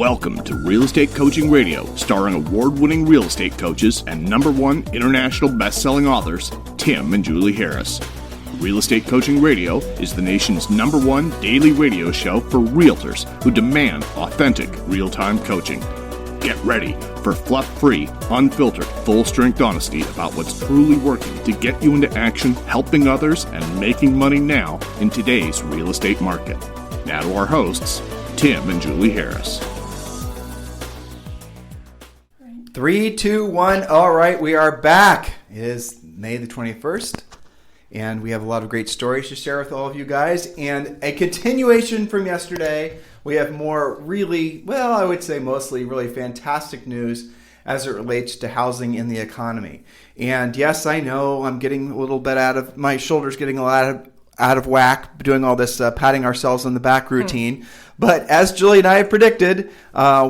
Welcome to Real Estate Coaching Radio, starring award-winning real estate coaches and #1 international best-selling authors, Tim and Julie Harris. Real Estate Coaching Radio is the nation's #1 daily radio show for realtors who demand authentic, real-time coaching. Get ready for fluff-free, unfiltered, full-strength honesty about what's truly working to get you into action, helping others, and making money now in today's real estate market. Now to our hosts, Tim and Julie Harris. 3, 2, 1. All right, we are back. It is May the 21st, and we have a lot of great stories to share with all of you guys. And a continuation from yesterday, we have more really, well, I would say mostly really fantastic news as it relates to housing in the economy. And yes, I know I'm getting a little bit out of my shoulders, getting a lot out of whack, doing all this patting ourselves on the back routine. But as Julie and I have predicted,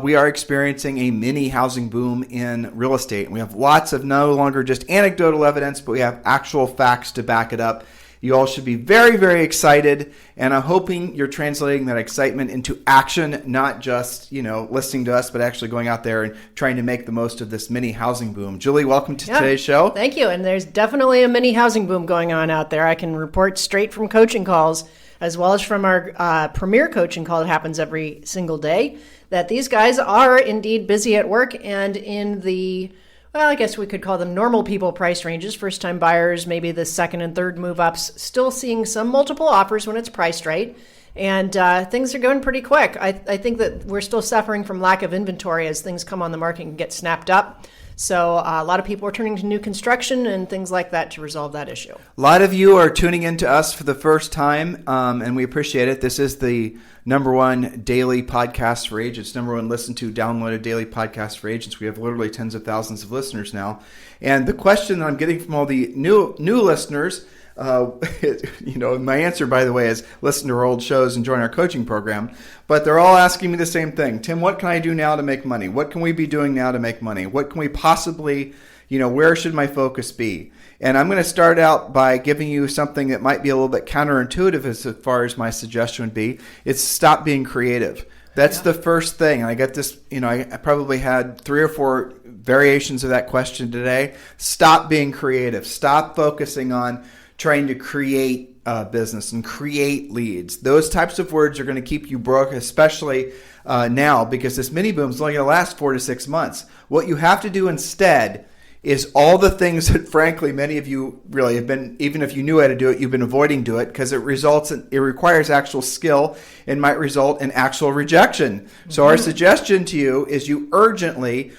we are experiencing a mini housing boom in real estate. And we have lots of no longer just anecdotal evidence, but we have actual facts to back it up. You all should be very, very excited. And I'm hoping you're translating that excitement into action, not just, listening to us, but actually going out there and trying to make the most of this mini housing boom. Julie, welcome to today's show. Thank you. And there's definitely a mini housing boom going on out there. I can report straight from coaching calls, as well as from our premier coaching call that happens every single day, that these guys are indeed busy at work and in the, well, I guess we could call them normal people price ranges, first-time buyers, maybe the second and third move-ups, still seeing some multiple offers when it's priced right. And things are going pretty quick. I think that we're still suffering from lack of inventory as things come on the market and get snapped up. So a lot of people are turning to new construction and things like that to resolve that issue. A lot of you are tuning in to us for the first time, and we appreciate it. This is the #1 daily podcast for agents, #1 listened to, downloaded daily podcast for agents. We have literally tens of thousands of listeners now. And the question that I'm getting from all the new listeners, my answer, by the way, is listen to our old shows and join our coaching program. But they're all asking me the same thing. Tim, what can I do now to make money? What can we be doing now to make money? What can we possibly, where should my focus be? And I'm going to start out by giving you something that might be a little bit counterintuitive as far as my suggestion would be. It's stop being creative. That's the first thing. And I got this, I probably had 3 or 4 variations of that question today. Stop being creative. Stop focusing on trying to create business and create leads. Those types of words are going to keep you broke, especially now, because this mini boom is only going to last 4 to 6 months. What you have to do instead is all the things that, frankly, many of you really have been, even if you knew how to do it, you've been avoiding do it because it requires actual skill and might result in actual rejection. Mm-hmm. So our suggestion to you is you urgently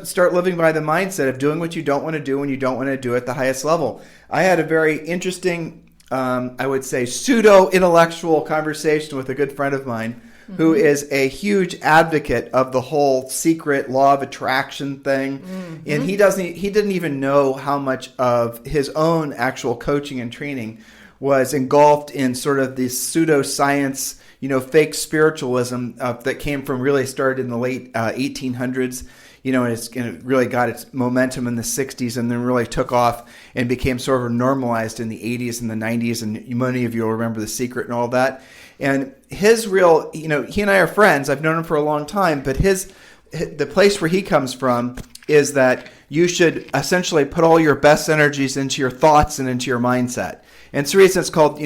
start living by the mindset of doing what you don't want to do when you don't want to do it at the highest level. I had a very interesting, I would say, pseudo-intellectual conversation with a good friend of mine who is a huge advocate of the whole secret law of attraction thing. And he didn't even know how much of his own actual coaching and training was engulfed in sort of this pseudoscience, fake spiritualism that came from, really started in the late 1800s. And it really got its momentum in the 60s and then really took off and became sort of normalized in the 80s and the 90s. And many of you will remember The Secret and all that. And his real, he and I are friends. I've known him for a long time. But the place where he comes from is that you should essentially put all your best energies into your thoughts and into your mindset. And it's the reason it's called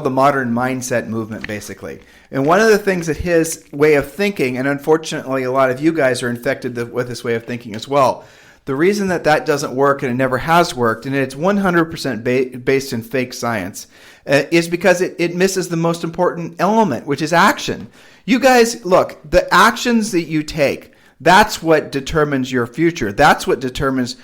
the modern mindset movement, basically. And one of the things that his way of thinking, and unfortunately a lot of you guys are infected with this way of thinking as well, the reason that doesn't work and it never has worked, and it's 100% based in fake science, is because it misses the most important element, which is action. You guys, look, the actions that you take, that's what determines your future. That's what determines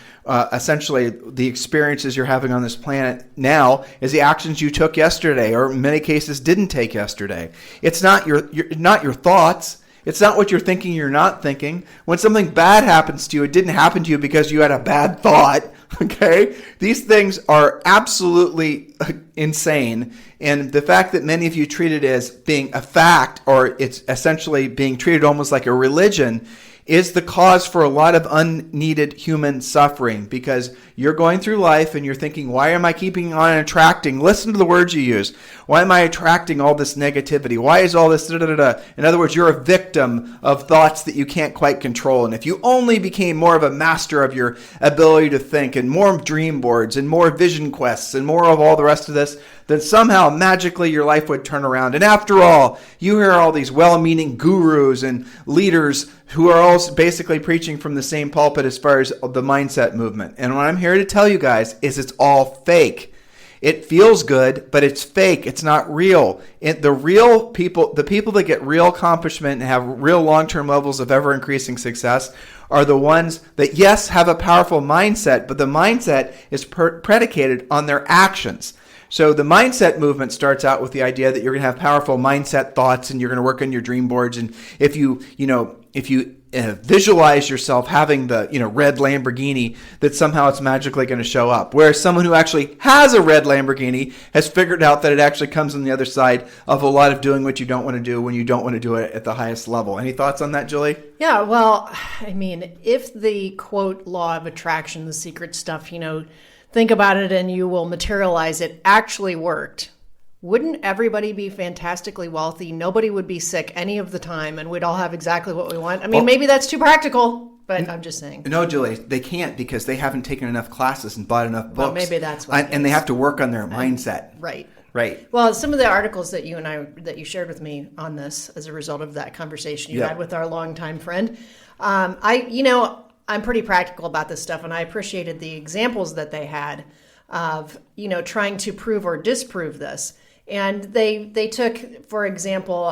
essentially the experiences you're having on this planet now is the actions you took yesterday, or in many cases didn't take yesterday. It's not your thoughts. It's not what you're thinking you're not thinking. When something bad happens to you, it didn't happen to you because you had a bad thought. Okay? These things are absolutely insane. And the fact that many of you treat it as being a fact, or it's essentially being treated almost like a religion, is the cause for a lot of unneeded human suffering, because you're going through life and you're thinking, why am I keeping on attracting? Listen to the words you use. Why am I attracting all this negativity? Why is all this da-da-da-da? In other words, you're a victim of thoughts that you can't quite control. And if you only became more of a master of your ability to think, and more dream boards and more vision quests and more of all the rest of this, then somehow magically your life would turn around. And after all, you hear all these well-meaning gurus and leaders who are all basically preaching from the same pulpit as far as the mindset movement. And what I'm here to tell you guys is it's all fake. It feels good, but it's fake. It's not real. The real people, the people that get real accomplishment and have real long-term levels of ever-increasing success, are the ones that, yes, have a powerful mindset, but the mindset is predicated on their actions. So the mindset movement starts out with the idea that you're going to have powerful mindset thoughts and you're going to work on your dream boards. And if you visualize yourself having the, red Lamborghini, that somehow it's magically going to show up. Whereas someone who actually has a red Lamborghini has figured out that it actually comes on the other side of a lot of doing what you don't want to do when you don't want to do it at the highest level. Any thoughts on that, Julie? Yeah, well, I mean, if the quote law of attraction, the secret stuff, think about it and you will materialize it, actually worked, wouldn't everybody be fantastically wealthy? Nobody would be sick any of the time, and we'd all have exactly what we want. I mean, maybe that's too practical, but I'm just saying. No, Julie, they can't, because they haven't taken enough classes and bought enough books. Well, maybe that's what and they have to work on their mindset. Right. Right. Well, some of the articles that you shared with me on this as a result of that conversation you had with our longtime friend, I'm pretty practical about this stuff, and I appreciated the examples that they had of, trying to prove or disprove this. And they took, for example,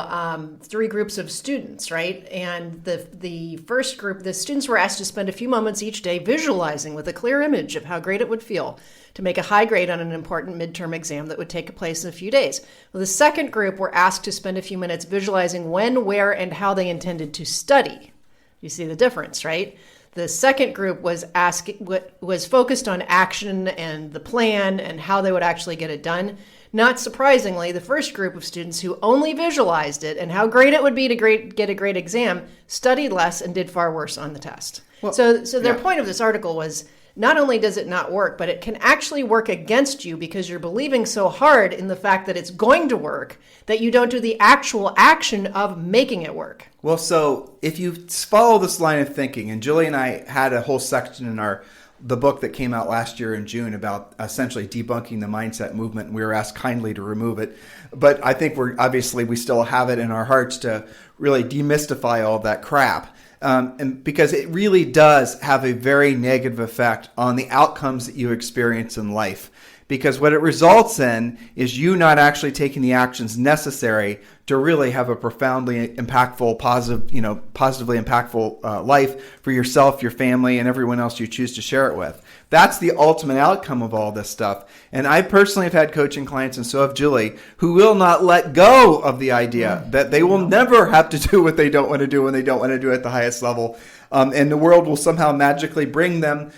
3 groups of students, right? And the first group, the students were asked to spend a few moments each day visualizing with a clear image of how great it would feel to make a high grade on an important midterm exam that would take place in a few days. Well, the second group were asked to spend a few minutes visualizing when, where, and how they intended to study. You see the difference, right? The second group was focused on action and the plan and how they would actually get it done. Not surprisingly, the first group of students who only visualized it and how great it would be to get a great exam studied less and did far worse on the test. Well, so their point of this article was, not only does it not work, but it can actually work against you because you're believing so hard in the fact that it's going to work that you don't do the actual action of making it work. Well, so if you follow this line of thinking, and Julie and I had a whole section in the book that came out last year in June about essentially debunking the mindset movement, and we were asked kindly to remove it. But I think we still have it in our hearts to really demystify all of that crap. And because it really does have a very negative effect on the outcomes that you experience in life. Because what it results in is you not actually taking the actions necessary to really have a profoundly impactful, positively impactful life for yourself, your family, and everyone else you choose to share it with. That's the ultimate outcome of all this stuff. And I personally have had coaching clients, and so have Julie, who will not let go of the idea that they will never have to do what they don't want to do when they don't want to do it at the highest level. And the world will somehow magically bring them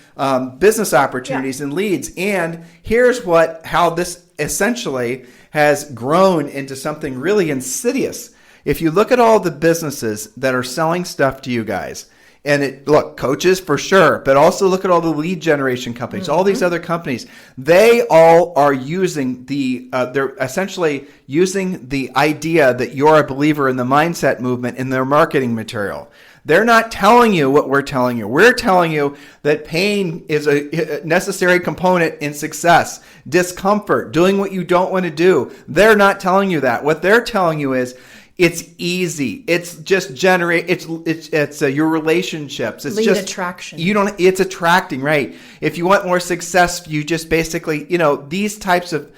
business opportunities and leads. And here's how this essentially has grown into something really insidious. If you look at all the businesses that are selling stuff to you guys, and look, coaches for sure, but also look at all the lead generation companies, all these other companies. They all are using they're essentially using the idea that you're a believer in the mindset movement in their marketing material. They're not telling you what we're telling you. We're telling you that pain is a necessary component in success. Discomfort, doing what you don't want to do. They're not telling you that. What they're telling you is it's easy. It's just it's your relationships. It's just attraction. It's attracting, right? If you want more success, you just basically, these types of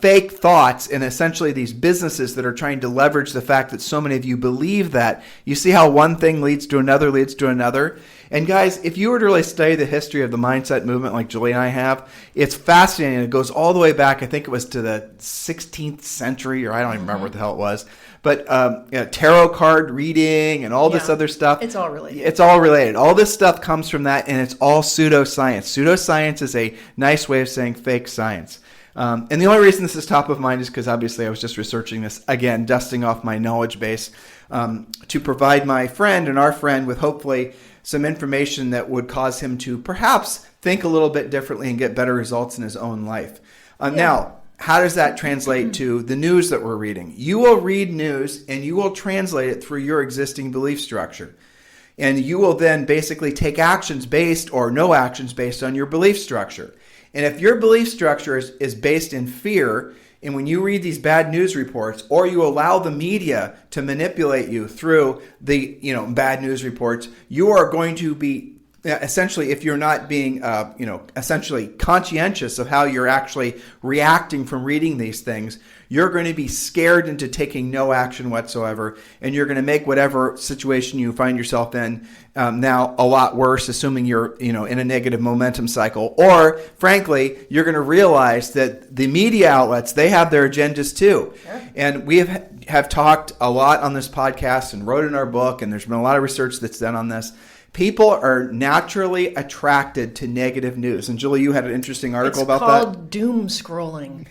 fake thoughts and essentially these businesses that are trying to leverage the fact that so many of you believe that. You see how one thing leads to another. And guys, if you were to really study the history of the mindset movement like Julie and I have, it's fascinating. It goes all the way back, I think it was to the 16th century, or I don't even remember what the hell it was. But tarot card reading and all this other stuff. It's all related. It's all related. All this stuff comes from that, and it's all pseudoscience. Pseudoscience is a nice way of saying fake science. And the only reason this is top of mind is because obviously I was just researching this, again, dusting off my knowledge base. to provide my friend and our friend with hopefully some information that would cause him to perhaps think a little bit differently and get better results in his own life. Now, how does that translate to the news that we're reading? You will read news and you will translate it through your existing belief structure. And you will then basically take actions based or no actions based on your belief structure. And if your belief structure is based in fear, and when you read these bad news reports, or you allow the media to manipulate you through the bad news reports, you are going to be essentially, if you're not being essentially conscientious of how you're actually reacting from reading these things, you're going to be scared into taking no action whatsoever, and you're going to make whatever situation you find yourself in now a lot worse, assuming you're in a negative momentum cycle. Or frankly, you're going to realize that the media outlets, they have their agendas too. Sure. And we have talked a lot on this podcast and wrote in our book, and there's been a lot of research that's done on this. People are naturally attracted to negative news. And Julie, you had an interesting article about that. It's called doom scrolling.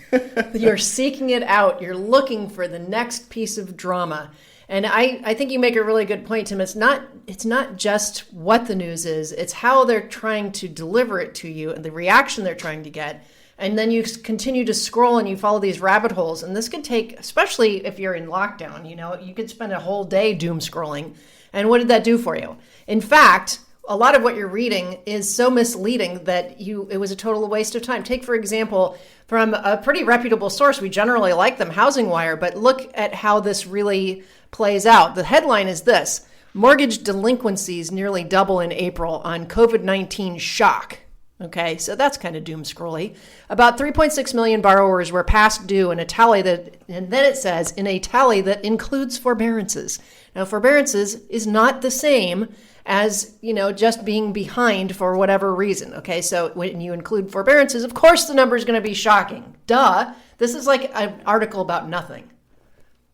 You're seeking it out. You're looking for the next piece of drama. And I think you make a really good point, Tim. It's not just what the news is. It's how they're trying to deliver it to you and the reaction they're trying to get. And then you continue to scroll and you follow these rabbit holes. And this could take, especially if you're in lockdown, you could spend a whole day doom scrolling. And what did that do for you? In fact, a lot of what you're reading is so misleading that it was a total waste of time. Take, for example, from a pretty reputable source, we generally like them, Housing Wire, but look at how this really plays out. The headline is this: mortgage delinquencies nearly double in April on COVID-19 shock. Okay, so that's kind of doom scrolly. About 3.6 million borrowers were past due in a tally and then it says, in a tally that includes forbearances. Now, forbearances is not the same as, just being behind for whatever reason. Okay, so when you include forbearances, of course the number is going to be shocking. Duh. This is like an article about nothing.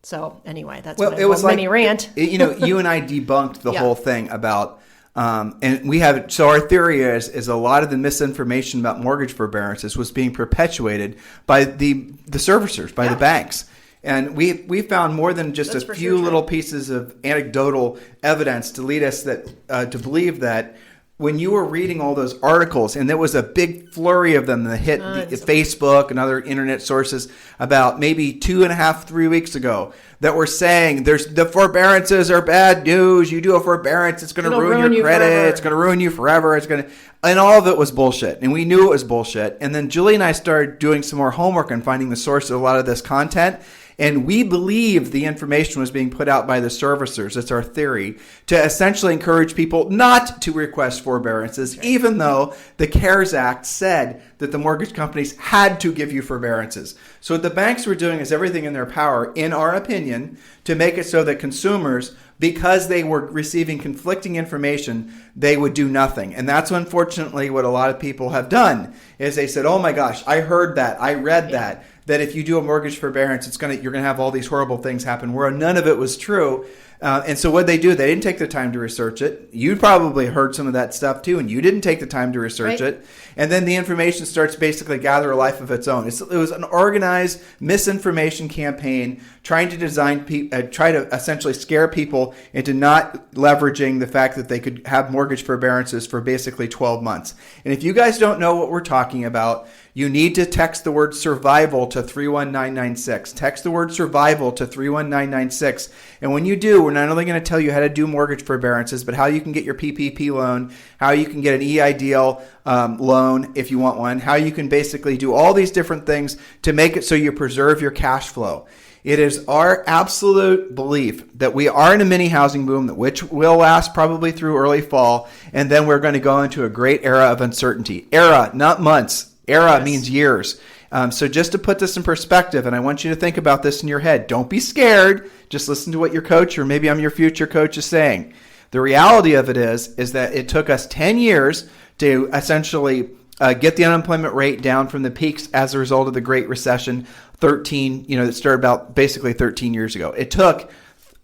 So anyway, that's it was mini rant. You and I debunked the whole thing about and we have, so our theory is a lot of the misinformation about mortgage forbearances was being perpetuated by the servicers, by the banks. And we found more than just a few little pieces of anecdotal evidence to lead us to believe that when you were reading all those articles, and there was a big flurry of them that hit Facebook and other internet sources about maybe 2.5-3 weeks ago that were saying the forbearances are bad news. You do a forbearance, it's going to ruin your credit. Forever. It's going to ruin you forever. And all of it was bullshit. And we knew it was bullshit. And then Julie and I started doing some more homework and finding the source of a lot of this content. And we believe the information was being put out by the servicers, it's our theory, to essentially encourage people not to request forbearances, even though the CARES Act said that the mortgage companies had to give you forbearances. So what the banks were doing is everything in their power, in our opinion, to make it so that consumers, because they were receiving conflicting information, they would do nothing. And that's unfortunately what a lot of people have done, is they said, oh my gosh, I heard that, I read that if you do a mortgage forbearance, you're going to have all these horrible things happen, where none of it was true. And so what they do, they didn't take the time to research it. You probably heard some of that stuff too, and you didn't take the time to research it. And then the information starts basically gather a life of its own. It was an organized misinformation campaign trying to try to essentially scare people into not leveraging the fact that they could have mortgage forbearances for basically 12 months. And if you guys don't know what we're talking about, you need to text the word survival to 31996. Text the word survival to 31996. And when you do, we're not only going to tell you how to do mortgage forbearances, but how you can get your PPP loan, how you can get an EIDL loan if you want one, how you can basically do all these different things to make it so you preserve your cash flow. It is our absolute belief that we are in a mini housing boom, which will last probably through early fall, and then we're going to go into a great era of uncertainty. Era, not months. Era means years. So just to put this in perspective, and I want you to think about this in your head. Don't be scared. Just listen to what your coach, or maybe I'm your future coach, is saying. The reality of it is that it took us 10 years to essentially get the unemployment rate down from the peaks as a result of the Great Recession, that started about basically 13 years ago. It took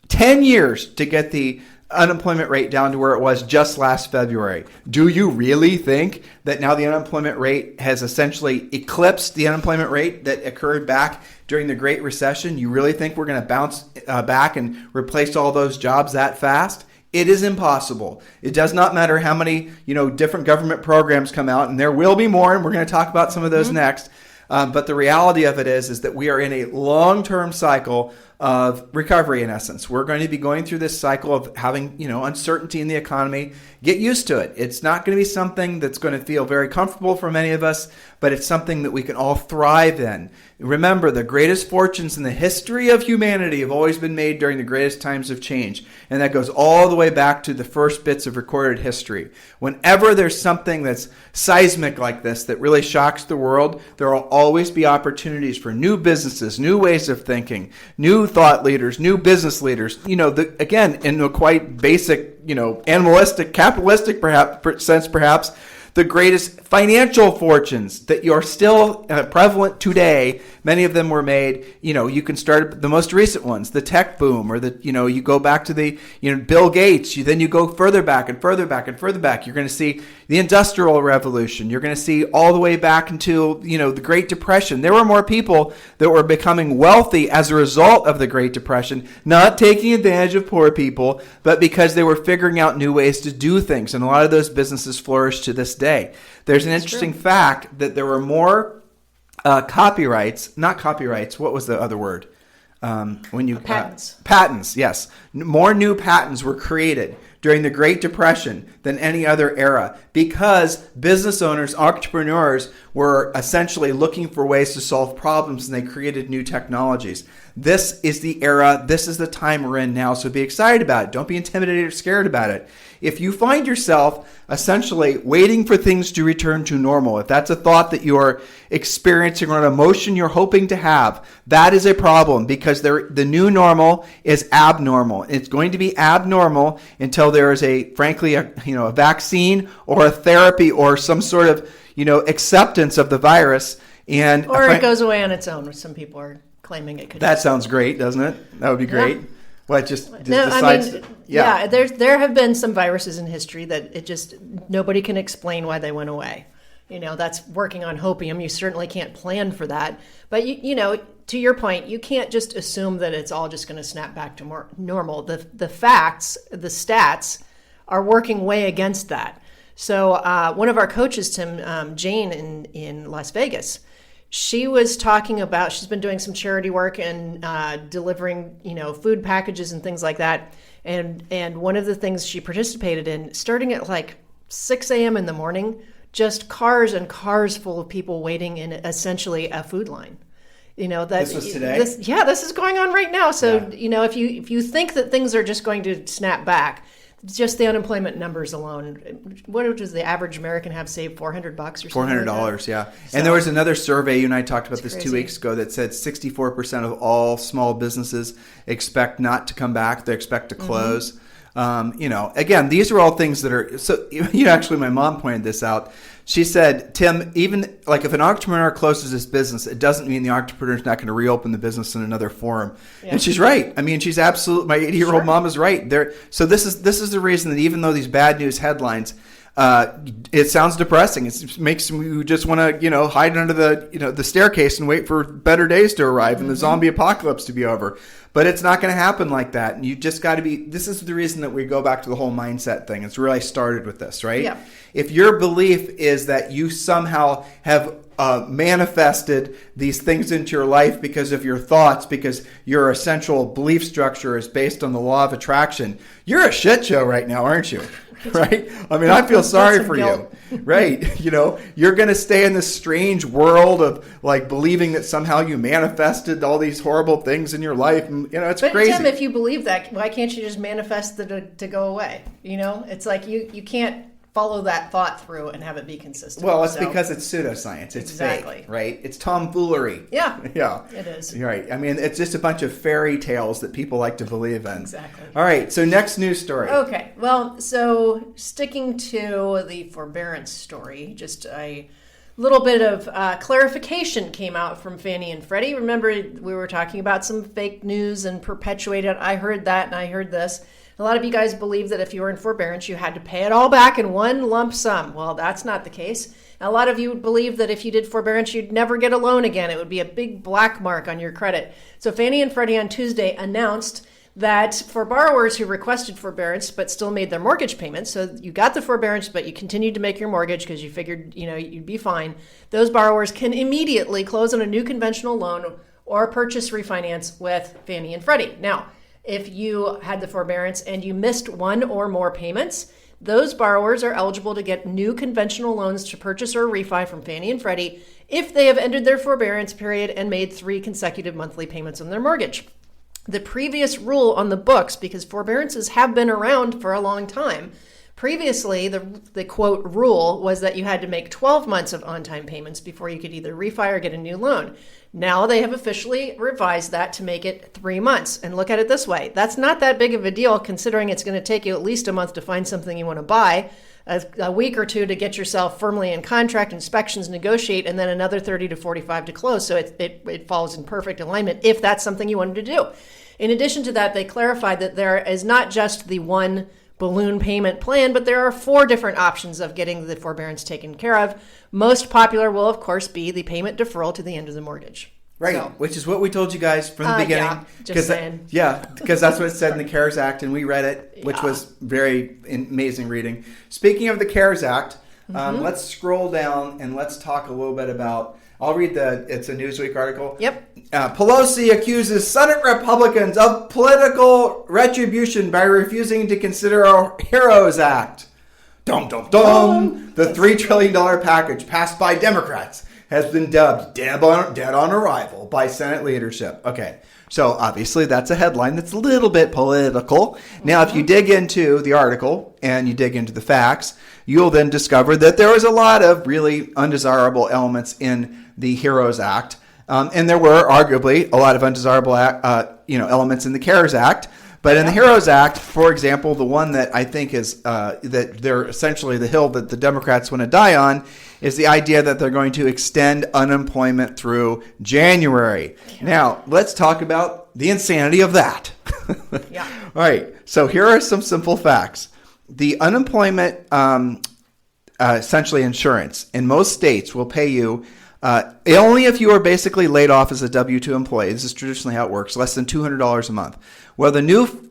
10 years to get the unemployment rate down to where it was just last February. Do you really think that now the unemployment rate has essentially eclipsed the unemployment rate that occurred back during the Great Recession? You really think we're going to bounce back and replace all those jobs that fast? It is impossible. It does not matter how many, different government programs come out, and there will be more, and we're going to talk about some of those next. But the reality of it is that we are in a long-term cycle of recovery, in essence. We're going to be going through this cycle of having, uncertainty in the economy. Get used to it. It's not going to be something that's going to feel very comfortable for many of us, but it's something that we can all thrive in. Remember, the greatest fortunes in the history of humanity have always been made during the greatest times of change. And that goes all the way back to the first bits of recorded history. Whenever there's something that's seismic like this that really shocks the world, there will always be opportunities for new businesses, new ways of thinking, new thought leaders, new business leaders. Again, in a quite basic, animalistic, capitalistic perhaps, the greatest financial fortunes that are still prevalent today. Many of them were made, you can start the most recent ones, the tech boom, or you go back to the, Bill Gates. Then you go further back and further back and further back. You're going to see the Industrial Revolution. You're going to see all the way back into, the Great Depression. There were more people that were becoming wealthy as a result of the Great Depression, not taking advantage of poor people, but because they were figuring out new ways to do things. And a lot of those businesses flourish to this day. There's an interesting fact that there were more not copyrights. What was the other word? Patents. Patents, yes. More new patents were created during the Great Depression than any other era because business owners, entrepreneurs were essentially looking for ways to solve problems, and they created new technologies. This is the era, this is the time we're in now, so be excited about it. Don't be intimidated or scared about it. If you find yourself essentially waiting for things to return to normal, if that's a thought that you're experiencing or an emotion you're hoping to have, that is a problem because the new normal is abnormal. It's going to be abnormal until there is a vaccine or a therapy or some sort of, acceptance of the virus. Or it goes away on its own, which some people are claiming it could. That sounds great, doesn't it? That would be great. Yeah. Well, it just decides. Yeah. There have been some viruses in history that it just nobody can explain why they went away. That's working on hopium. You certainly can't plan for that. But to your point, you can't just assume that it's all just going to snap back to more normal. The facts, the stats, are working way against that. So one of our coaches, Jane in Las Vegas, she was talking about, she's been doing some charity work and delivering, food packages and things like that. And one of the things she participated in, starting at like 6 a.m. in the morning, just cars and cars full of people waiting in essentially a food line. This was today? This is going on right now. So, if you think that things are just going to snap back, just the unemployment numbers alone, what does the average American have saved? $400 or something? $400, yeah. So, and there was another survey, you and I talked about this crazy. 2 weeks ago, that said 64% of all small businesses expect not to come back. They expect to close. Again, these are all things that are, so actually my mom pointed this out. She said, Tim, even like if an entrepreneur closes his business, it doesn't mean the entrepreneur is not going to reopen the business in another forum. Yeah. And she's right. I mean, she's absolutely, my 80-year-old mom is right. So this is the reason that even though these bad news headlines, it sounds depressing. It makes you just want to, hide under the staircase and wait for better days to arrive and the zombie apocalypse to be over. But it's not going to happen like that. And you just got to be, this is the reason that we go back to the whole mindset thing. It's really started with this, right? Yeah. If your belief is that you somehow have manifested these things into your life because of your thoughts, because your essential belief structure is based on the law of attraction, you're a shit show right now, aren't you? Right? I mean, I feel sorry for you. Right? You're going to stay in this strange world of like believing that somehow you manifested all these horrible things in your life. And, it's crazy. But Tim, if you believe that, why can't you just manifest it to go away? It's like you can't follow that thought through and have it be consistent. Well, it's because it's pseudoscience. It's fake, right? It's tomfoolery. Yeah. Yeah. It is. You're right. I mean, it's just a bunch of fairy tales that people like to believe in. Exactly. All right. So next news story. Okay. Well, so sticking to the forbearance story, just a little bit of clarification came out from Fannie and Freddie. Remember, we were talking about some fake news and perpetuated. I heard that and I heard this. A lot of you guys believe that if you were in forbearance, you had to pay it all back in one lump sum. Well, that's not the case. A lot of you would believe that if you did forbearance, you'd never get a loan again. It would be a big black mark on your credit. So Fannie and Freddie on Tuesday announced that for borrowers who requested forbearance but still made their mortgage payments, so you got the forbearance but you continued to make your mortgage because you figured you'd be fine, those borrowers can immediately close on a new conventional loan or purchase refinance with Fannie and Freddie. Now, if you had the forbearance and you missed one or more payments, those borrowers are eligible to get new conventional loans to purchase or refi from Fannie and Freddie if they have ended their forbearance period and made 3 consecutive monthly payments on their mortgage. The previous rule on the books, because forbearances have been around for a long time, previously the quote rule was that you had to make 12 months of on-time payments before you could either refi or get a new loan. Now they have officially revised that to make it 3 months. And look at it this way. That's not that big of a deal considering it's going to take you at least a month to find something you want to buy, a week or two to get yourself firmly in contract, inspections, negotiate, and then another 30 to 45 to close. So it falls in perfect alignment if that's something you wanted to do. In addition to that, they clarified that there is not just the one balloon payment plan, but there are 4 different options of getting the forbearance taken care of. Most popular will, of course, be the payment deferral to the end of the mortgage. Right, So, which is what we told you guys from the beginning. Yeah, just saying. Because that's what it said in the CARES Act, and we read it, which was very amazing reading. Speaking of the CARES Act, let's scroll down and let's talk a little bit about, I'll read it's a Newsweek article. Yep. Pelosi accuses Senate Republicans of political retribution by refusing to consider a HEROES Act. Dum, dum, dum. The $3 trillion package passed by Democrats has been dubbed dead on arrival by Senate leadership. Okay, so obviously that's a headline that's a little bit political. Now, if you dig into the article and you dig into the facts, you'll then discover that there was a lot of really undesirable elements in the HEROES Act. And there were arguably a lot of undesirable elements in the CARES Act. But in the HEROES Act, for example, the one that I think is that they're essentially the hill that the Democrats want to die on is the idea that they're going to extend unemployment through January. Yeah. Now, let's talk about the insanity of that. Yeah. All right. So here are some simple facts. The unemployment, essentially insurance, in most states will pay you only if you are basically laid off as a W-2 employee. This is traditionally how it works, less than $200 a month. Well, the new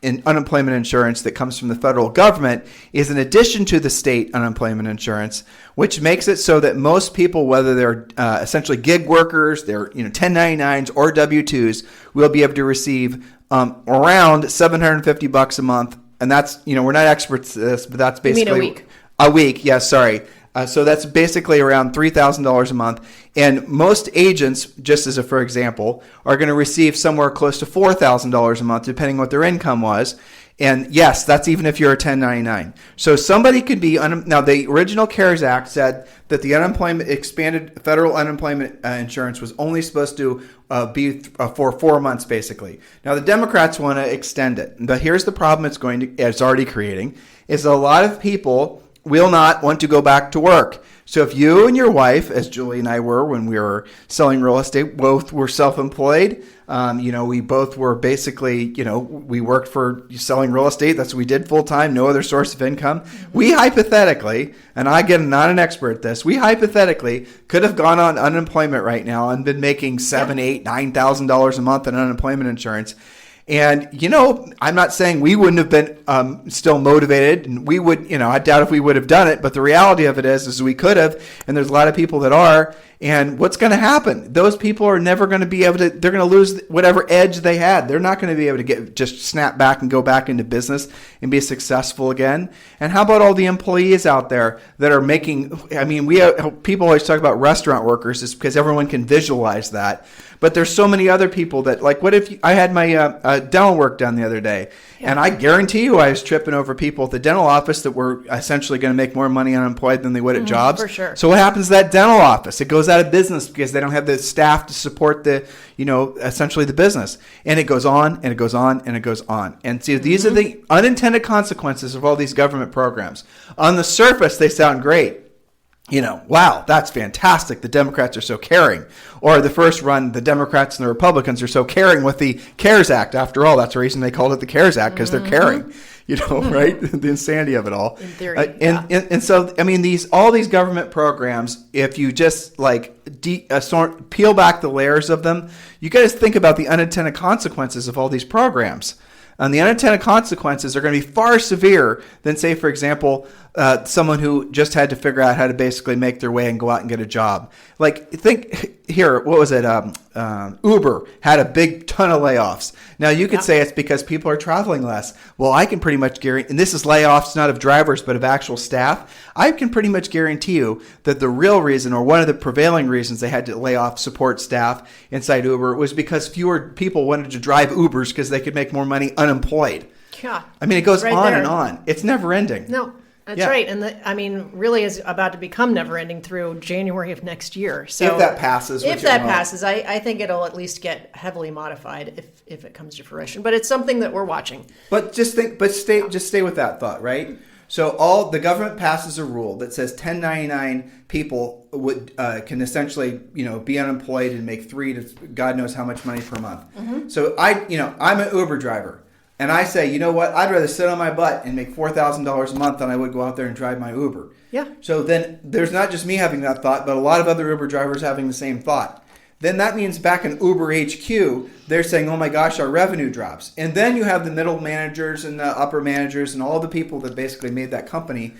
unemployment insurance that comes from the federal government is in addition to the state unemployment insurance, which makes it so that most people, whether they're essentially gig workers, they're 1099s or W-2s, will be able to receive around $750 a month. And that's, we're not experts at this, but that's basically you mean a week? A week, yes, sorry. So that's basically around $3,000 a month. And most agents, just as for example, are going to receive somewhere close to $4,000 a month, depending what their income was. And yes, that's even if you're a 1099. So somebody could be, now the original CARES Act said that the expanded federal unemployment insurance was only supposed to be for 4 months, basically. Now the Democrats want to extend it. But here's the problem it's already creating, is a lot of people will not want to go back to work. So if you and your wife, as Julie and I were when we were selling real estate, both were self-employed, we both were basically, we worked for selling real estate. That's what we did full-time, no other source of income. Mm-hmm. We hypothetically, and I'm not an expert at this, we hypothetically could have gone on unemployment right now and been making $7,000, $8,000, $9,000 a month in unemployment insurance. And, I'm not saying we wouldn't have been still motivated, and we would, I doubt if we would have done it. But the reality of it is we could have, and there's a lot of people that are. And what's going to happen? Those people are never going to be able to, they're going to lose whatever edge they had. They're not going to be able to just snap back and go back into business and be successful again. And how about all the employees out there that are making, people always talk about restaurant workers just because everyone can visualize that. But there's so many other people that, like, what if I had my dental work done the other day, and I guarantee you I was tripping over people at the dental office that were essentially going to make more money unemployed than they would at jobs. For sure. So what happens to that dental office? It goes out of business because they don't have the staff to support the, essentially the business. And it goes on and it goes on and it goes on. And see, these are the unintended consequences of all these government programs. On the surface, they sound great. wow, that's fantastic. The Democrats are so caring. Or the first run, the Democrats and the Republicans are so caring with the CARES Act. After all, that's the reason they called it the CARES Act, because they're caring, right? The insanity of it all. In theory, and so, I mean, all these government programs, if you just peel back the layers of them, you got to think about the unintended consequences of all these programs. And the unintended consequences are going to be far severe than, say, for example, someone who just had to figure out how to basically make their way and go out and get a job. Like, think here, what was it? Uber had a big ton of layoffs. Now, you could say it's because people are traveling less. Well, I can pretty much guarantee, and this is layoffs not of drivers, but of actual staff. I can pretty much guarantee you that the real reason, or one of the prevailing reasons they had to lay off support staff inside Uber, was because fewer people wanted to drive Ubers because they could make more money unemployed. Yeah. I mean, it goes right on there. and on. It's never ending. No. That's right. And really is about to become never ending through January of next year. So if that passes. I think it'll at least get heavily modified if it comes to fruition. But it's something that we're watching. But just stay with that thought, right? So the government passes a rule that says 1099 people can essentially, be unemployed and make $3 to God knows how much money per month. Mm-hmm. So I'm an Uber driver. And I say, you know what? I'd rather sit on my butt and make $4,000 a month than I would go out there and drive my Uber. Yeah. So then there's not just me having that thought, but a lot of other Uber drivers having the same thought. Then that means back in Uber HQ, they're saying, oh my gosh, our revenue drops. And then you have the middle managers and the upper managers and all the people that basically made that company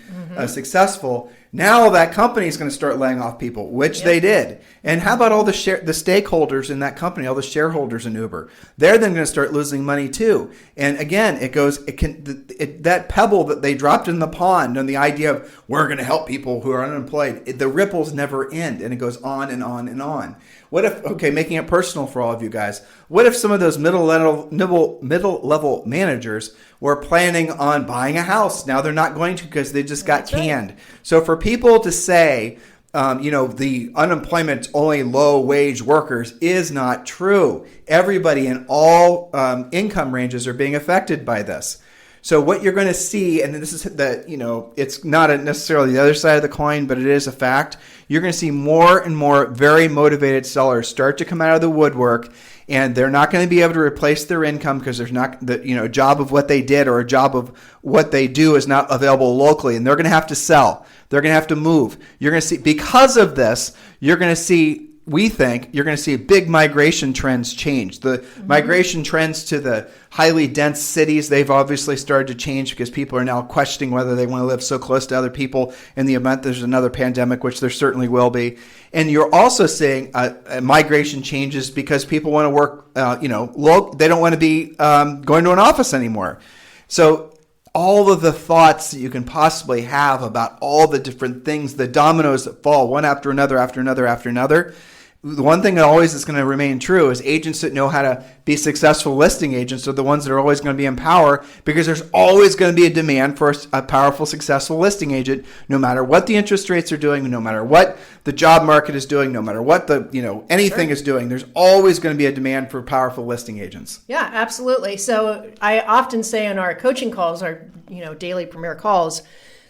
successful. Now that company is going to start laying off people, which they did. And how about all the stakeholders in that company, all the shareholders in Uber? They're then going to start losing money too. And again, that pebble that they dropped in the pond on the idea of we're going to help people who are unemployed, the ripples never end, and it goes on and on and on. What if, making it personal for all of you guys, what if some of those middle level managers were planning on buying a house? Now they're not going to because they just got canned. Right. So for people to say, the unemployment's only low wage workers is not true. Everybody in all income ranges are being affected by this. So what you're going to see, and this is it's not necessarily the other side of the coin, but it is a fact. You're going to see more and more very motivated sellers start to come out of the woodwork, and they're not going to be able to replace their income because there's not a job of what they did or a job of what they do is not available locally, and they're going to have to sell. They're going to have to move. You're going to see, because of this, we think you're going to see big migration trends change. The migration trends to the highly dense cities, they've obviously started to change because people are now questioning whether they want to live so close to other people in the event there's another pandemic, which there certainly will be. And you're also seeing migration changes because people want to work, they don't want to be going to an office anymore. So all of the thoughts that you can possibly have about all the different things, the dominoes that fall one after another, after another, after another. The one thing that always is going to remain true is agents that know how to be successful listing agents are the ones that are always going to be in power, because there's always going to be a demand for a powerful, successful listing agent, no matter what the interest rates are doing, no matter what the job market is doing, no matter what anything is doing. There's always going to be a demand for powerful listing agents. Yeah, absolutely. So I often say in our coaching calls, our daily premier calls,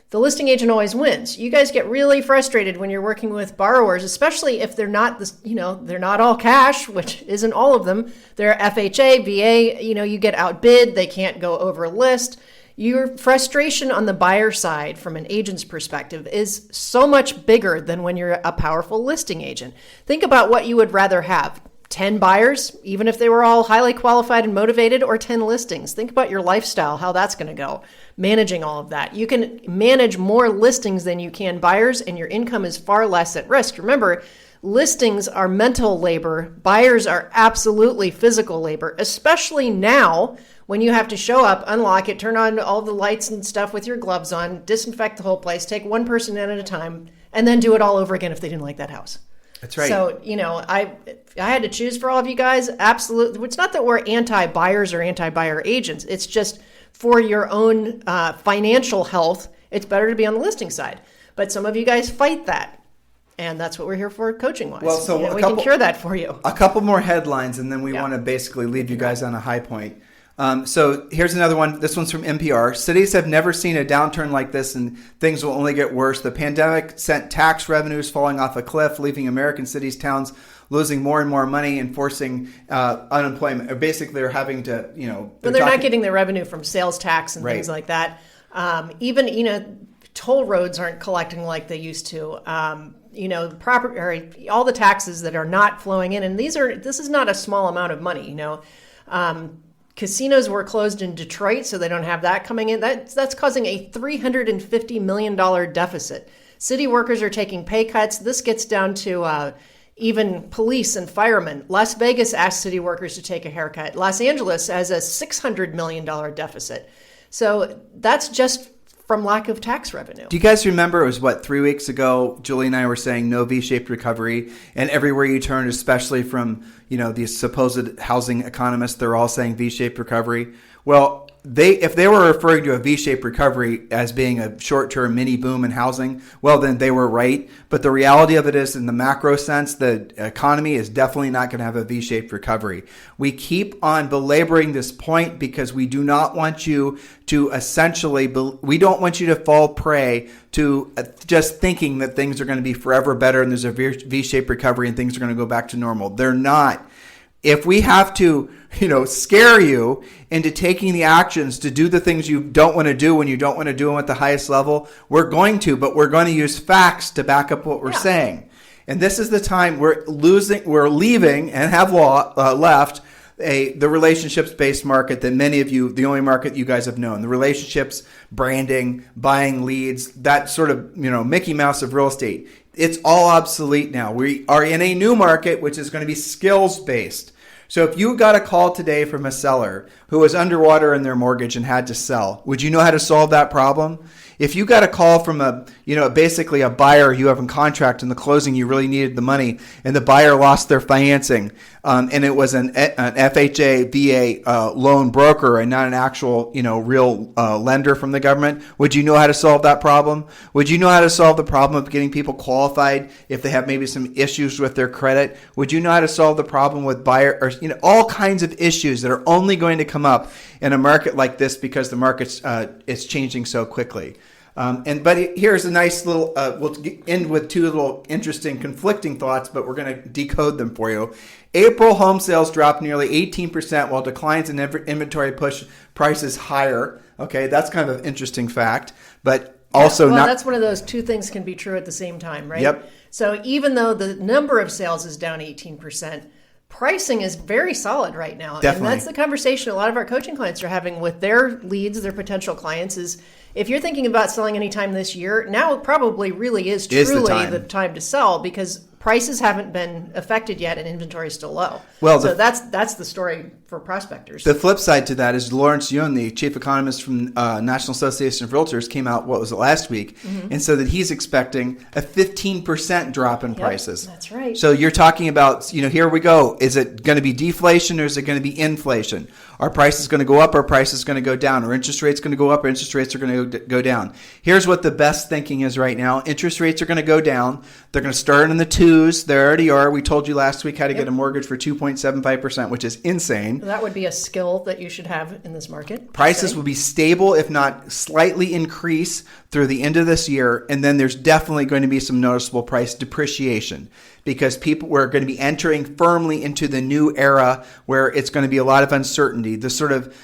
the listing agent always wins. You guys get really frustrated when you're working with borrowers, especially if they're not they're not all cash, which isn't all of them. They're FHA, VA, you get outbid, they can't go over list. Your frustration on the buyer side from an agent's perspective is so much bigger than when you're a powerful listing agent. Think about what you would rather have. 10 buyers, even if they were all highly qualified and motivated, or 10 listings. Think about your lifestyle, how that's going to go. Managing all of that. You can manage more listings than you can buyers, and your income is far less at risk. Remember, listings are mental labor. Buyers are absolutely physical labor, especially now when you have to show up, unlock it, turn on all the lights and stuff with your gloves on, disinfect the whole place, take one person in at a time, and then do it all over again if they didn't like that house. That's right. So, I had to choose for all of you guys. Absolutely. It's not that we're anti-buyers or anti-buyer agents. It's just for your own financial health, it's better to be on the listing side. But some of you guys fight that. And that's what we're here for coaching-wise. Well, so we can cure that for you. A couple more headlines, and then we want to basically leave you guys on a high point. So here's another one. This one's from NPR. Cities have never seen a downturn like this, and things will only get worse. The pandemic sent tax revenues falling off a cliff, leaving American cities, towns losing more and more money and forcing unemployment. Or basically, they're having to, But they're not getting the revenue from sales tax and things like that. Even, toll roads aren't collecting like they used to. All the taxes that are not flowing in, and this is not a small amount of money. Casinos were closed in Detroit, so they don't have that coming in. That's causing a $350 million deficit. City workers are taking pay cuts. This gets down to even police and firemen. Las Vegas asked city workers to take a haircut. Los Angeles has a $600 million deficit. So that's just from lack of tax revenue. Do you guys remember, it was 3 weeks ago, Julie and I were saying no V-shaped recovery, and everywhere you turn, especially from, these supposed housing economists, they're all saying V-shaped recovery. Well, if they were referring to a V-shaped recovery as being a short-term mini boom in housing, well, then they were right. But the reality of it is, in the macro sense, the economy is definitely not going to have a V-shaped recovery. We keep on belaboring this point because we do not want you to we don't want you to fall prey to just thinking that things are going to be forever better and there's a V-shaped recovery and things are going to go back to normal. They're not. If we have to, scare you into taking the actions to do the things you don't want to do when you don't want to do them at the highest level, we're going to, but we're going to use facts to back up what we're saying. And this is the time we're leaving and have left the relationships-based market that many of you, the only market you guys have known, the relationships, branding, buying leads, that sort of, Mickey Mouse of real estate. It's all obsolete now. We are in a new market, which is going to be skills-based. So if you got a call today from a seller who was underwater in their mortgage and had to sell, would you know how to solve that problem? If you got a call from basically a buyer you have in contract in the closing, you really needed the money, and the buyer lost their financing, and it was an FHA, VA loan broker and not an actual, real lender from the government, would you know how to solve that problem? Would you know how to solve the problem of getting people qualified if they have maybe some issues with their credit? Would you know how to solve the problem with buyer, or all kinds of issues that are only going to come up in a market like this because the market's it's changing so quickly. But here's a nice little, we'll end with two little interesting conflicting thoughts, but we're going to decode them for you. April home sales dropped nearly 18% while declines in inventory push prices higher. Okay, that's kind of an interesting fact, but also that's one of those two things can be true at the same time, right? Yep. So even though the number of sales is down 18%, pricing is very solid right now. Definitely. And that's the conversation a lot of our coaching clients are having with their leads, their potential clients, is if you're thinking about selling anytime this year, now probably really is truly the time to sell because prices haven't been affected yet and inventory is still low. Well, so that's the story for prospectors. The flip side to that is Lawrence Yun, the chief economist from National Association of Realtors, came out, last week, and so that he's expecting a 15% drop in prices. That's right. So you're talking about, here we go. Is it going to be deflation or is it going to be inflation? Are prices going to go up or are prices going to go down? Are interest rates going to go up or interest rates are going to go down? Here's what the best thinking is right now. Interest rates are going to go down. They're going to start in the twos. They already are. We told you last week how to get a mortgage for 2.75%, which is insane. That would be a skill that you should have in this market. Prices will be stable, if not slightly increase through the end of this year. And then there's definitely going to be some noticeable price depreciation because we're going to be entering firmly into the new era where it's going to be a lot of uncertainty. The sort of,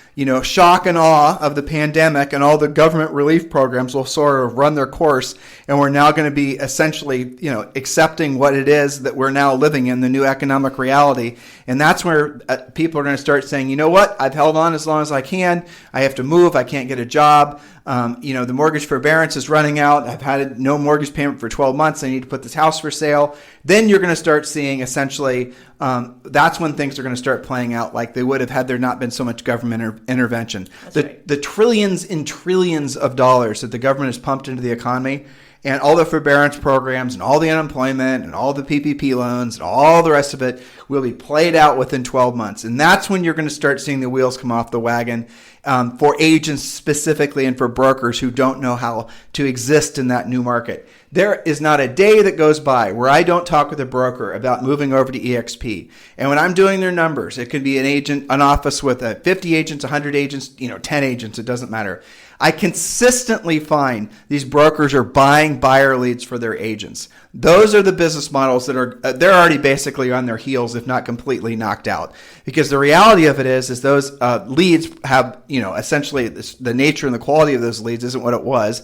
shock and awe of the pandemic and all the government relief programs will sort of run their course. And we're now going to be essentially, accepting what it is that we're now living in, the new economic reality. And that's where people are going to start saying, you know what, I've held on as long as I can. I have to move. I can't get a job. The mortgage forbearance is running out. I've had no mortgage payment for 12 months. I need to put this house for sale. Then you're going to start seeing essentially that's when things are going to start playing out like they would have had there not been so much government intervention. The trillions and trillions of dollars that the government has pumped into the economy, and all the forbearance programs and all the unemployment and all the PPP loans and all the rest of it will be played out within 12 months. And that's when you're going to start seeing the wheels come off the wagon for agents specifically and for brokers who don't know how to exist in that new market. There is not a day that goes by where I don't talk with a broker about moving over to EXP. And when I'm doing their numbers, it could be an office with 50 agents, 100 agents, 10 agents, it doesn't matter. I consistently find these brokers are buying buyer leads for their agents. Those are the business models that they're already basically on their heels, if not completely knocked out. Because the reality of it is those leads have, essentially the nature and the quality of those leads isn't what it was.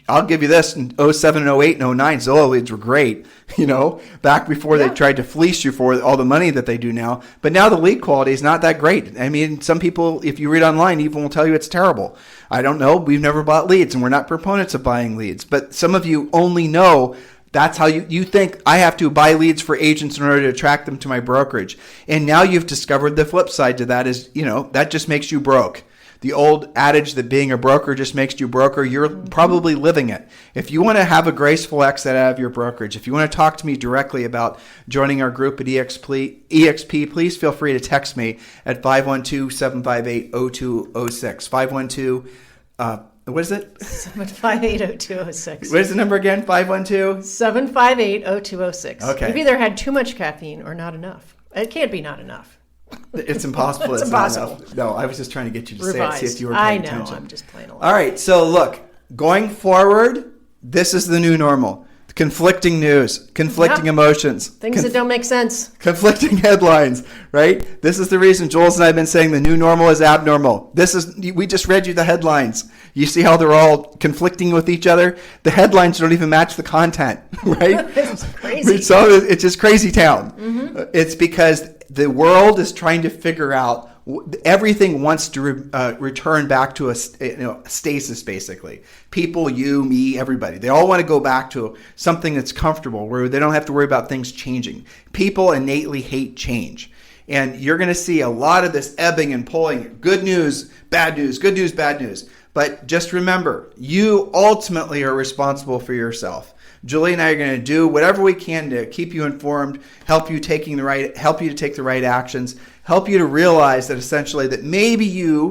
I'll give you this, in 07 and 08 and 09, Zillow leads were great, back before they tried to fleece you for all the money that they do now. But now the lead quality is not that great. Some people, if you read online, even will tell you it's terrible. I don't know. We've never bought leads, and we're not proponents of buying leads. But some of you only know that's how you think I have to buy leads for agents in order to attract them to my brokerage. And now you've discovered the flip side to that is, that just makes you broke. The old adage that being a broker just makes you broker, you're probably living it. If you want to have a graceful exit out of your brokerage, if you want to talk to me directly about joining our group at EXP, please feel free to text me at 512-758-0206. 512, what is it? 758-0206. What is the number again? 512? 758-0206. Okay. You've either had too much caffeine or not enough. It can't be not enough. It's impossible. It's impossible. Not enough. No, I was just trying to get you to Revised. say it, see if you were paying attention. I know, I'm just playing along. All right, so look, going forward, this is the new normal. Conflicting news, conflicting emotions. Things that don't make sense. Conflicting headlines, right? This is the reason Jules and I have been saying the new normal is abnormal. We just read you the headlines. You see how they're all conflicting with each other? The headlines don't even match the content, right? It's crazy. So it's just crazy town. Mm-hmm. It's because the world is trying to figure out, everything wants to return back to a stasis, basically. People, you, me, everybody. They all want to go back to something that's comfortable, where they don't have to worry about things changing. People innately hate change. And you're going to see a lot of this ebbing and pulling. Good news, bad news, good news, bad news. But just remember, you ultimately are responsible for yourself. Julie and I are going to do whatever we can to keep you informed, help you to take the right actions, help you to realize that essentially that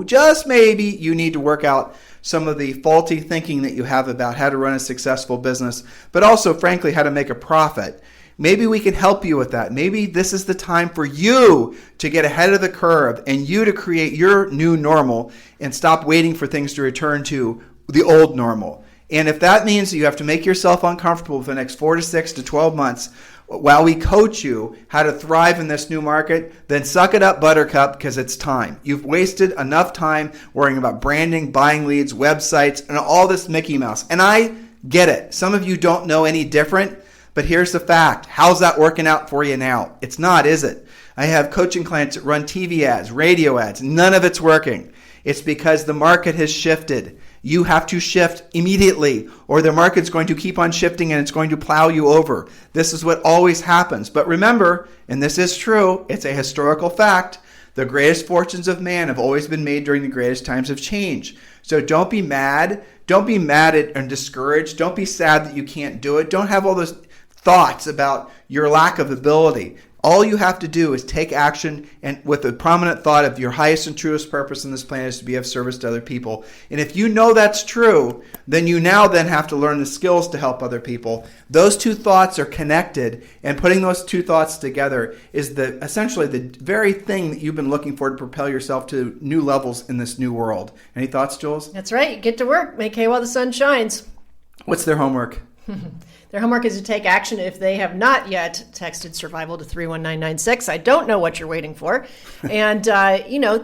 just maybe you need to work out some of the faulty thinking that you have about how to run a successful business, but also, frankly, how to make a profit. Maybe we can help you with that. Maybe this is the time for you to get ahead of the curve and you to create your new normal and stop waiting for things to return to the old normal. And if that means that you have to make yourself uncomfortable for the next 4 to 6 to 12 months while we coach you how to thrive in this new market, then suck it up, buttercup, because it's time. You've wasted enough time worrying about branding, buying leads, websites, and all this Mickey Mouse. And I get it. Some of you don't know any different, but here's the fact. How's that working out for you now? It's not, is it? I have coaching clients that run TV ads, radio ads. None of it's working. It's because the market has shifted. You have to shift immediately, or the market's going to keep on shifting and it's going to plow you over. This is what always happens. But remember, and this is true, it's a historical fact, the greatest fortunes of man have always been made during the greatest times of change. So don't be mad. Don't be mad at and discouraged. Don't be sad that you can't do it. Don't have all those thoughts about your lack of ability. All you have to do is take action, and with the prominent thought of your highest and truest purpose on this planet is to be of service to other people. And if you know that's true, then you now have to learn the skills to help other people. Those two thoughts are connected, and putting those two thoughts together is essentially the very thing that you've been looking for to propel yourself to new levels in this new world. Any thoughts, Jules? That's right. Get to work. Make hay while the sun shines. What's their homework? Their homework is to take action if they have not yet texted survival to 31996. I don't know what you're waiting for. And,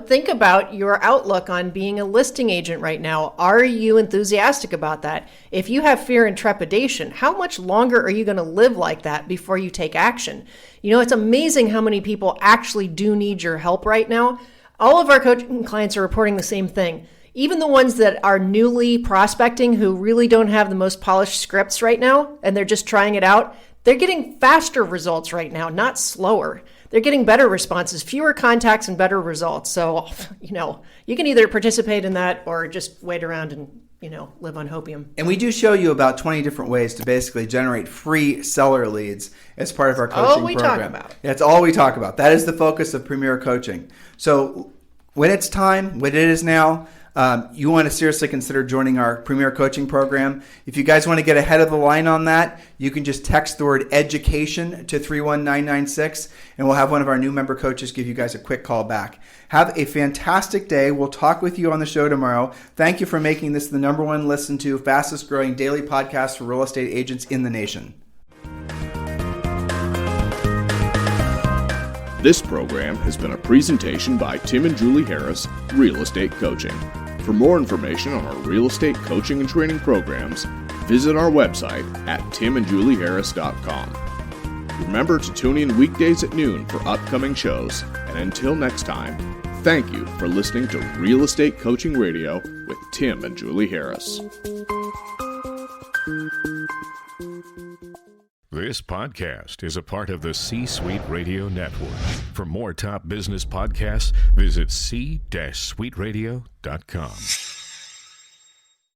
think about your outlook on being a listing agent right now. Are you enthusiastic about that? If you have fear and trepidation, how much longer are you going to live like that before you take action? It's amazing how many people actually do need your help right now. All of our coaching clients are reporting the same thing. Even the ones that are newly prospecting who really don't have the most polished scripts right now, and they're just trying it out, they're getting faster results right now, not slower. They're getting better responses, fewer contacts and better results. So, you can either participate in that or just wait around and live on hopium. And we do show you about 20 different ways to basically generate free seller leads as part of our coaching All we program. talk about. That's all we talk about. That is the focus of Premier Coaching. So when it's time, when it is now, you want to seriously consider joining our Premier Coaching program. If you guys want to get ahead of the line on that, you can just text the word education to 31996, and we'll have one of our new member coaches give you guys a quick call back. Have a fantastic day. We'll talk with you on the show tomorrow. Thank you for making this the number one listened to, fastest growing daily podcast for real estate agents in the nation. This program has been a presentation by Tim and Julie Harris, Real Estate Coaching. For more information on our real estate coaching and training programs, visit our website at timandjulieharris.com. Remember to tune in weekdays at noon for upcoming shows, and until next time, thank you for listening to Real Estate Coaching Radio with Tim and Julie Harris. This podcast is a part of the C-Suite Radio Network. For more top business podcasts, visit c-suiteradio.com.